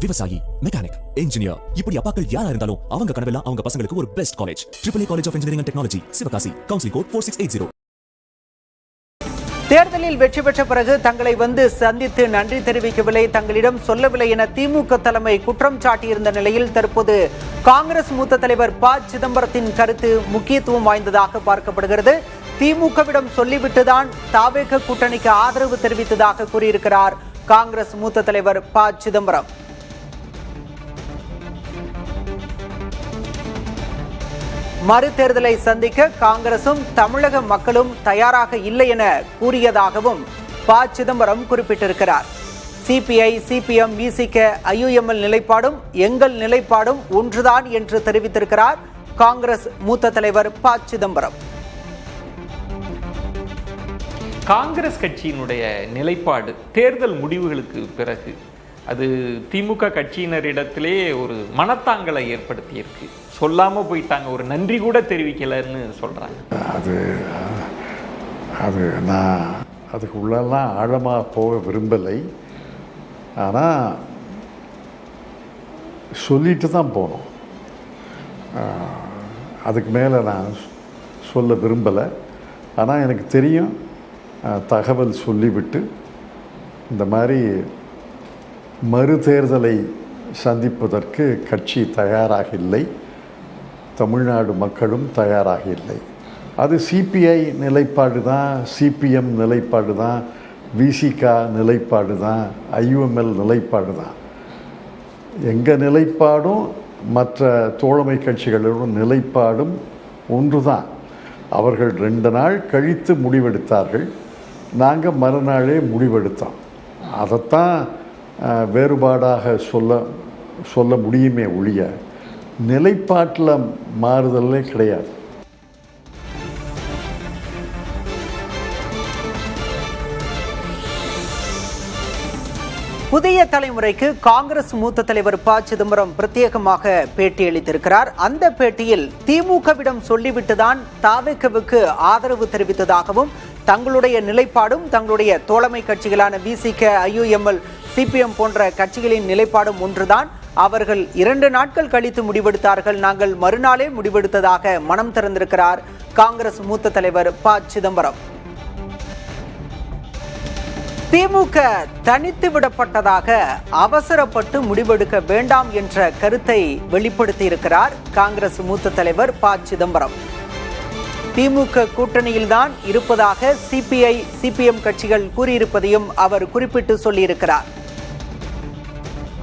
விவசாயி, mechanic, engineer, இப்படி அப்பாக்கள் யாரா இருந்தாலும் அவங்க கனவெல்லாம் அவங்க பசங்களுக்கு ஒரு best college. AAA college of engineering and technology, Sivakasi. Counselling code 4680. தேர்தலில் வெற்றி பெற்ற பிறகு தங்களை வந்து சந்தித்து நன்றி தெரிவிக்கவில்லை, தங்களிடம் சொல்லவில்லை என திமுக தலைமை குற்றம் சாட்டியிருந்த நிலையில் தற்போது காங்கிரஸ் மூத்த தலைவர் ப. சிதம்பரத்தின் கருத்து முக்கியத்துவம் வாய்ந்ததாக பார்க்கப்படுகிறது. திமுகவிடம் சொல்லிவிட்டுதான் தாவேக கூட்டணிக்கு ஆதரவு தெரிவித்ததாக கூறியிருக்கிறார் காங்கிரஸ் மூத்த தலைவர் ப. சிதம்பரம். மறு தேர்தலை சந்திக்க காங்கிரசும் தமிழக மக்களும் தயாராக இல்லை என கூறியதாகவும் ப. சிதம்பரம் குறிப்பிட்டிருக்கிறார். சிபிஐ, சிபிஎம், விசிக, IUML நிலைப்பாடும் எங்கள் நிலைப்பாடும் ஒன்றுதான் என்று தெரிவித்திருக்கிறார் காங்கிரஸ் மூத்த தலைவர் ப. சிதம்பரம். காங்கிரஸ் கட்சியினுடைய நிலைப்பாடு தேர்தல் முடிவுகளுக்கு பிறகு அது திமுக கட்சியினரிடத்திலே ஒரு மனத்தாங்கலை ஏற்படுத்தியிருக்கு. சொல்லாமல் போயிட்டாங்க, ஒரு நன்றி கூட தெரிவிக்கலன்னு சொல்கிறாங்க. அது நான் அதுக்கு உள்ளெல்லாம் ஆழமாக போக விரும்பலை. ஆனால் சொல்லிட்டு தான் போனோம். அதுக்கு மேலே நான் சொல்ல விரும்பலை. ஆனால் எனக்கு தெரியும், தகவல் சொல்லிவிட்டு இந்த மாதிரி மறு தேர்தலை சந்திப்பதற்கு கட்சி தயாராக இல்லை, தமிழ்நாடு மக்களும் தயாராக இல்லை. அது சிபிஐ நிலைப்பாடு தான், சிபிஎம் நிலைப்பாடு தான், விசிகா நிலைப்பாடு தான், IUML நிலைப்பாடு தான். எங்கள் நிலைப்பாடும் மற்ற தோழமை கட்சிகளோட நிலைப்பாடும் ஒன்று தான். அவர்கள் 2 நாள் கழித்து முடிவெடுத்தார்கள், நாங்கள் மறுநாளே முடிவெடுத்தோம். அதைத்தான் வேறுபாடாக சொல்ல முடியுமே ஒழிய நிலைப்பாட்டில் மாறுதலே கிடையாது. புதிய தலைமுறைக்கு காங்கிரஸ் மூத்த தலைவர் ப. சிதம்பரம் பிரத்யேகமாக பேட்டியளித்திருக்கிறார். அந்த பேட்டியில் திமுகவிடம் சொல்லிவிட்டுதான் தாவேகவுக்கு ஆதரவு தெரிவித்ததாகவும், தங்களுடைய நிலைப்பாடும் தங்களுடைய தோழமை கட்சிகளான விசிக, IUML, சிபிஎம் போன்ற கட்சிகளின் நிலைப்பாடும் ஒன்றுதான். அவர்கள் 2 நாட்கள் கழித்து முடிவெடுத்தார்கள், நாங்கள் மறுநாளே முடிவெடுத்ததாக மனம் திறந்திருக்கிறார் காங்கிரஸ் மூத்த தலைவர் ப. சிதம்பரம். திமுக தனித்து விடப்பட்டதாக அவசரப்பட்டு முடிவெடுக்க வேண்டாம் என்ற கருத்தை வெளிப்படுத்தியிருக்கிறார் காங்கிரஸ் மூத்த தலைவர் ப. சிதம்பரம். திமுக கூட்டணியில்தான் இருப்பதாக சிபிஐ, சிபிஎம் கட்சிகள் கூறியிருப்பதையும் அவர் குறிப்பிட்டு சொல்லியிருக்கிறார்.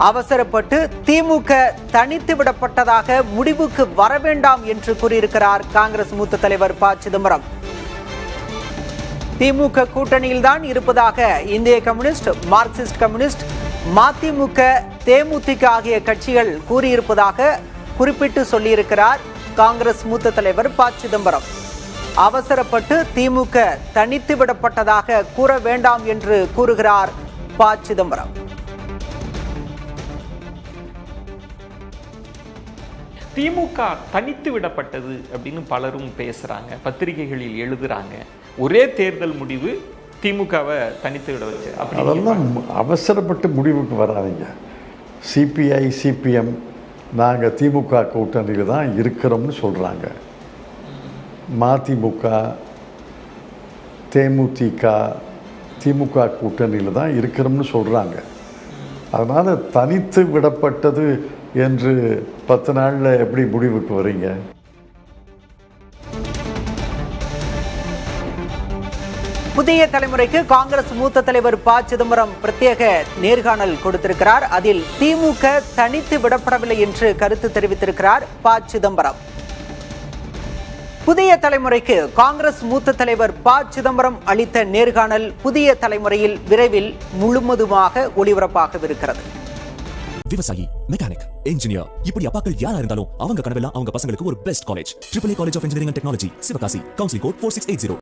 அவசரப்பட்டு திமுக தனித்து விடப்பட்டதாக முடிவுக்கு வர வேண்டாம் என்று கூறியிருக்கிறார் காங்கிரஸ் மூத்த தலைவர் ப. சிதம்பரம். திமுக கூட்டணியில்தான் இருப்பதாக இந்திய கம்யூனிஸ்ட், மார்க்சிஸ்ட் கம்யூனிஸ்ட், மதிமுக, தேமுதிக ஆகிய கட்சிகள் கூறியிருப்பதாக குறிப்பிட்டு சொல்லியிருக்கிறார் காங்கிரஸ் மூத்த தலைவர் ப. சிதம்பரம். அவசரப்பட்டு திமுக தனித்து விடப்பட்டதாக கூற வேண்டாம் என்று கூறுகிறார் ப. சிதம்பரம். திமுக தனித்து விடப்பட்டது அப்படின்னு பலரும் பேசுறாங்க, பத்திரிகைகளில் எழுதுறாங்க. ஒரே தேர்தல் முடிவு திமுகவை தனித்து விட வச்சு. அதெல்லாம் அவசரப்பட்டு முடிவுக்கு வராதிங்க. சிபிஐ, சிபிஎம் நாங்கள் திமுக கூட்டணியில் தான் இருக்கிறோம்னு சொல்கிறாங்க. மதிமுக, தேமுதிக திமுக கூட்டணியில் தான் இருக்கிறோம்னு சொல்கிறாங்க. அதனால் தனித்து விடப்பட்டது என்று 10 நாளில் எப்படி முடிவுக்கு வரீங்க? புதிய தலைமுறைக்கு காங்கிரஸ் மூத்த தலைவர் ப. சிதம்பரம் பிரத்யேக நேர்காணல் கொடுத்திருக்கிறார். அதில் திமுக தனித்து விடப்படவில்லை என்று கருத்து தெரிவித்திருக்கிறார் ப. சிதம்பரம். புதிய தலைமுறைக்கு காங்கிரஸ் மூத்த தலைவர் ப. சிதம்பரம் அளித்த நேர்காணல் புதிய தலைமுறையில் விரைவில் முழுவதுமாக ஒளிபரப்பாகவிருக்கிறது. விவசாயி, மெக்கானிக், இன்ஜினியர், இப்படி அப்பாக்கள் யாரா இருந்தாலும் அவங்க கனவெல்லாம் அவங்க பசங்களுக்கு ஒரு best college. AAA college of engineering and technology, Sivakasi. Counselling code 4680.